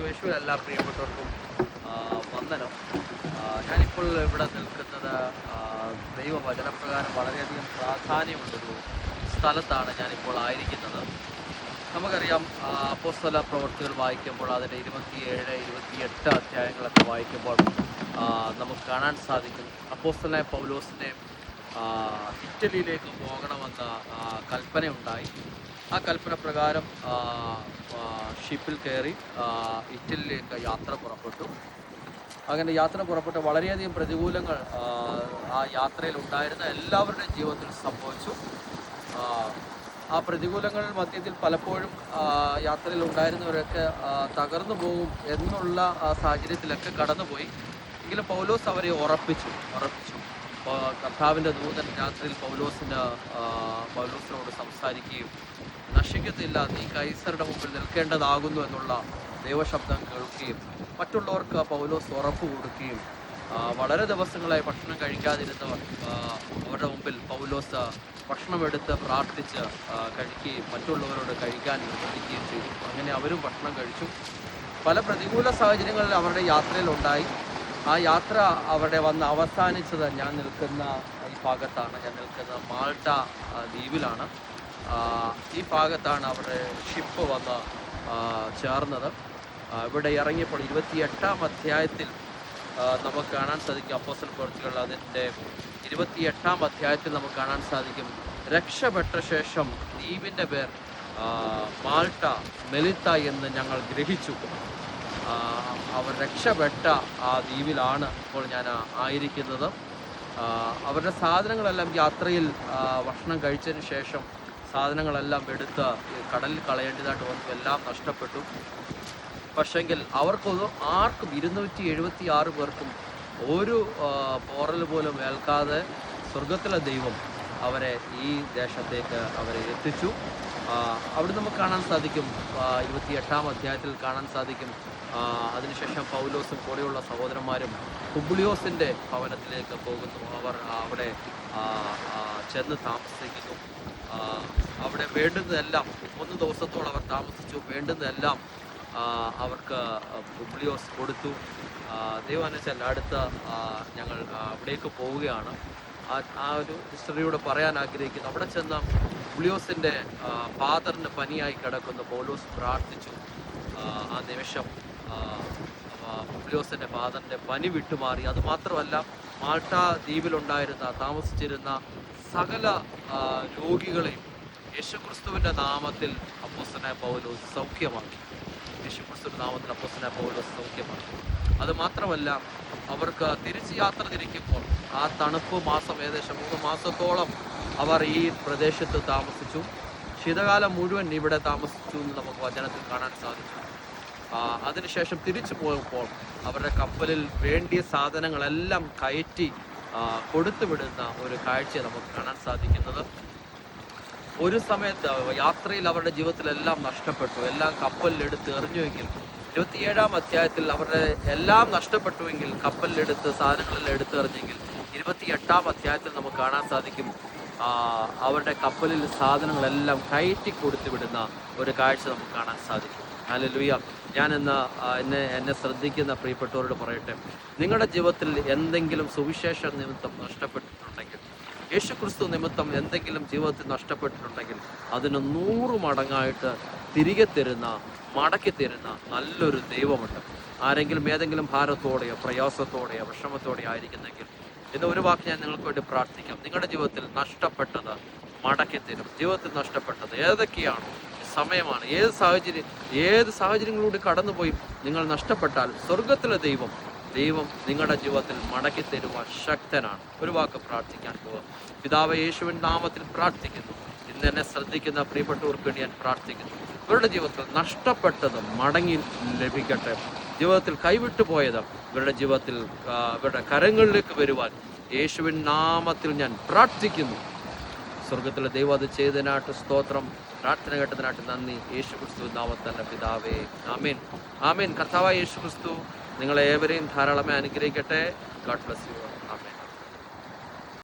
ക്രിസ്തുയേശുവിൽ എല്ലാ പ്രിയപ്പെട്ടവർക്കും വന്ദനം. ഞാനിപ്പോൾ ഇവിടെ നിൽക്കുന്നത് ദൈവവചനപ്രകാരം വളരെയധികം പ്രാധാന്യമുള്ളൊരു സ്ഥലത്താണ് ഞാനിപ്പോൾ ആയിരിക്കുന്നത്. നമുക്കറിയാം, അപ്പോസ്തല പ്രവൃത്തികൾ വായിക്കുമ്പോൾ അതിൻ്റെ 27, 28 അധ്യായങ്ങളൊക്കെ വായിക്കുമ്പോൾ നമുക്ക് കാണാൻ സാധിക്കും അപ്പോസ്തലനായ പൗലോസിനെ ഇറ്റലിയിലേക്ക് പോകണമെന്ന കൽപ്പനയുണ്ടായി. ആ കൽപ്പന പ്രകാരം ഷിപ്പിൽ കയറി ഇറ്റലിയിലേക്ക് യാത്ര പുറപ്പെട്ടു. അങ്ങനെ യാത്ര പുറപ്പെട്ട് വളരെയധികം പ്രതികൂലങ്ങൾ ആ യാത്രയിൽ ഉണ്ടായിരുന്ന എല്ലാവരുടെയും ജീവിതത്തിൽ സംഭവിച്ചു. ആ പ്രതികൂലങ്ങൾ മധ്യത്തിൽ പലപ്പോഴും യാത്രയിൽ ഉണ്ടായിരുന്നവരൊക്കെ തകർന്നു പോകും എന്നുള്ള സാഹചര്യത്തിലൊക്കെ കടന്നുപോയി. എങ്കിലും പൗലോസ് അവരെ ഉറപ്പിച്ചു. കർത്താവിൻ്റെ ദൂതൻ രാത്രിയിൽ പൗലോസിനോട് സംസാരിക്കുകയും നശിക്കത്തില്ല, നീ കൈസറുടെ മുമ്പിൽ നിൽക്കേണ്ടതാകുന്നു എന്നുള്ള ദൈവശബ്ദം കേൾക്കുകയും മറ്റുള്ളവർക്ക് പൗലോസ് ഉറപ്പ് കൊടുക്കുകയും വളരെ ദിവസങ്ങളായി ഭക്ഷണം കഴിക്കാതിരുന്നവർ അവരുടെ മുമ്പിൽ പൗലോസ് ഭക്ഷണമെടുത്ത് പ്രാർത്ഥിച്ച് കഴിക്കുകയും മറ്റുള്ളവരോട് കഴിക്കാൻ നിർബന്ധിക്കുകയും ചെയ്തു. അങ്ങനെ അവരും ഭക്ഷണം കഴിച്ചു. പല പ്രതികൂല സാഹചര്യങ്ങളിൽ അവരുടെ യാത്രയിലുണ്ടായി. ആ യാത്ര അവിടെ വന്ന് അവസാനിച്ചത് ഞാൻ നിൽക്കുന്ന ഈ ഭാഗത്താണ്. ഞാൻ നിൽക്കുന്ന മാൾട്ട ദ്വീപിലാണ്. ഈ ഭാഗത്താണ് അവരുടെ ഷിപ്പ് വന്ന് ചേർന്നത്. ഇവിടെ ഇറങ്ങിയപ്പോൾ 28-ാം അധ്യായത്തിൽ നമുക്ക് കാണാൻ സാധിക്കും. അപ്പോസ്തല പ്രവൃത്തികൾ അതിൻ്റെ 28-ാം അധ്യായത്തിൽ നമുക്ക് കാണാൻ സാധിക്കും, രക്ഷപ്പെട്ട ശേഷം ദ്വീപിൻ്റെ പേർ മാൾട്ട മെലിത്ത എന്ന് ഞങ്ങൾ ഗ്രഹിച്ചു. അവർ രക്ഷപ്പെട്ട ആ ദ്വീപിലാണ് ഇപ്പോൾ ഞാൻ ആയിരിക്കുന്നത്. അവരുടെ സാധനങ്ങളെല്ലാം യാത്രയിൽ ഭക്ഷണം കഴിച്ചതിന് ശേഷം സാധനങ്ങളെല്ലാം എടുത്ത് കടലിൽ കളയേണ്ടതായിട്ട് വന്നു. എല്ലാം നഷ്ടപ്പെട്ടു. പക്ഷെങ്കിൽ ആർക്കും 276 പേർക്കും ഒരു പോറൽ പോലും ഏൽക്കാതെ സ്വർഗത്തിലെ ദൈവം അവരെ ഈ ദേശത്തേക്ക് അവരെ എത്തിച്ചു. അവിടെ നമുക്ക് കാണാൻ സാധിക്കും, 28-ാം അധ്യായത്തിൽ കാണാൻ സാധിക്കും, അതിനുശേഷം പൗലോസും കൂടെയുള്ള സഹോദരന്മാരും പുബ്ലിയോസിൻ്റെ ഭവനത്തിലേക്ക് പോകുന്നു. അവർ അവിടെ ചെന്ന് താമസിക്കുന്നു. അവിടെ വേണ്ടുന്നതെല്ലാം 1 ദിവസത്തോളം അവർ താമസിച്ചു. വേണ്ടുന്നതെല്ലാം അവർക്ക് പുബ്ലിയോസ് കൊടുത്തു. ദൈവാനുസരിച്ച് അടുത്ത ഞങ്ങൾ അവിടേക്ക് പോവുകയാണ്. ആ ഒരു ഹിസ്റ്ററിയോട് പറയാൻ ആഗ്രഹിക്കുന്നു. അവിടെ ചെന്ന പുബ്ലിയോസിൻ്റെ ഫാദറിന് പനിയായി കിടക്കുന്ന പൗലോസ് പ്രാർത്ഥിച്ചു. ആ നിമിഷം പുബ്ലിയോസിൻ്റെ ഫാദറിൻ്റെ പനി വിട്ടുമാറി. അതുമാത്രമല്ല, മാൾട്ട ദ്വീപിലുണ്ടായിരുന്ന താമസിച്ചിരുന്ന സകല രോഗികളെയും യേശുക്രിസ്തുവിൻ്റെ നാമത്തിൽ അപ്പോസ്തലനായ പൗലോസ് സൗഖ്യമാക്കി. യേശുക്രിസ്തുവിൻ്റെ നാമത്തിൽ അപ്പോസ്തലനായ പൗലോസ് സൗഖ്യമാക്കി. അതുമാത്രമല്ല, അവർക്ക് തിരിച്ച് യാത്ര തിരിക്കുമ്പോൾ ആ തണുപ്പ് മാസം ഏകദേശം 3 മാസത്തോളം അവർ ഈ പ്രദേശത്ത് താമസിച്ചു. ശീതകാലം മുഴുവൻ ഇവിടെ താമസിച്ചു എന്ന് നമുക്ക് വചനത്തിൽ കാണാൻ സാധിച്ചു. അതിനുശേഷം തിരിച്ചു പോകുമ്പോൾ അവരുടെ കപ്പലിൽ വേണ്ടിയ സാധനങ്ങളെല്ലാം കയറ്റി കൊടുത്തുവിടുന്ന ഒരു കാഴ്ച നമുക്ക് കാണാൻ സാധിക്കുന്നത്. ഒരു സമയത്ത് യാത്രയിൽ അവരുടെ ജീവിതത്തിലെല്ലാം നഷ്ടപ്പെട്ടു. എല്ലാം കപ്പലിലെടുത്ത് എറിഞ്ഞുവെങ്കിൽ 27-ാം അധ്യായത്തിൽ അവരുടെ എല്ലാം നഷ്ടപ്പെട്ടുവെങ്കിൽ കപ്പലിലെടുത്ത് സാധനങ്ങളെല്ലാം എടുത്തെറിഞ്ഞെങ്കിൽ 28-ാം അധ്യായത്തിൽ നമുക്ക് കാണാൻ സാധിക്കും, അവരുടെ കപ്പലിൽ സാധനങ്ങളെല്ലാം കയറ്റി കൊടുത്തു വിടുന്ന ഒരു കാഴ്ച നമുക്ക് കാണാൻ സാധിക്കും. ഹല്ലേലൂയ. ഞാൻ എന്നെ ശ്രദ്ധിക്കുന്ന പ്രിയപ്പെട്ടവരോട് പറയട്ടെ, നിങ്ങളുടെ ജീവിതത്തിൽ എന്തെങ്കിലും സുവിശേഷ നിമിത്തം നഷ്ടപ്പെട്ടിട്ടുണ്ടെങ്കിൽ, യേശുക്രിസ്തു നിമിത്തം എന്തെങ്കിലും ജീവിതത്തിൽ നഷ്ടപ്പെട്ടിട്ടുണ്ടെങ്കിൽ അതിന് 100 മടങ്ങായിട്ട് തിരികെ തരുന്ന, മടക്കി തരുന്ന നല്ലൊരു ദൈവമുണ്ട്. ആരെങ്കിലും ഏതെങ്കിലും ഭാരത്തോടെയോ പ്രയാസത്തോടെയോ വിഷമത്തോടെയോ ആയിരിക്കുന്നെങ്കിൽ ഇന്ന് ഒരു വാക്ക് ഞാൻ നിങ്ങൾക്ക് വേണ്ടി പ്രാർത്ഥിക്കാം. നിങ്ങളുടെ ജീവിതത്തിൽ നഷ്ടപ്പെട്ടത് മടക്കി തരും. ജീവിതത്തിൽ നഷ്ടപ്പെട്ടത് ഏതൊക്കെയാണോ സമയമാണ്, ഏത് സാഹചര്യങ്ങളിലൂടെ കടന്നുപോയി നിങ്ങൾ നഷ്ടപ്പെട്ടാൽ സ്വർഗത്തിലെ ദൈവം നിങ്ങളുടെ ജീവിതത്തിൽ മടക്കി തരുവാൻ ശക്തനാണ്. ഒരു വാക്ക് പ്രാർത്ഥിക്കാൻ പോവുക. പിതാവേ, യേശുവിൻ്റെ നാമത്തിൽ പ്രാർത്ഥിക്കുന്നു. ഇന്ന് എന്നെ ശ്രദ്ധിക്കുന്ന പ്രിയപ്പെട്ടവർക്ക് വേണ്ടി ഞാൻ പ്രാർത്ഥിക്കുന്നു. ഇവരുടെ ജീവിതത്തിൽ നഷ്ടപ്പെട്ടത് മടങ്ങി ലഭിക്കട്ടെ. ജീവിതത്തിൽ കൈവിട്ടു പോയത് ഇവരുടെ ജീവിതത്തിൽ ഇവരുടെ കരങ്ങളിലേക്ക് വരുവാൻ യേശുവിൻ്റെ നാമത്തിൽ ഞാൻ പ്രാർത്ഥിക്കുന്നു. സ്വർഗത്തിലെ ദൈവം അത് ചെയ്തതിനായിട്ട് സ്തോത്രം. പ്രാർത്ഥന കേട്ടതിനായിട്ട് നന്ദി. യേശുക്രിസ്തു നാമത്തിൽ പിതാവേ, ആമേൻ. ആമേൻ. കർത്താവായ യേശുക്രിസ്തു നിങ്ങളെ ഏവരെയും ധാരാളമായി അനുഗ്രഹിക്കട്ടെ. God bless you.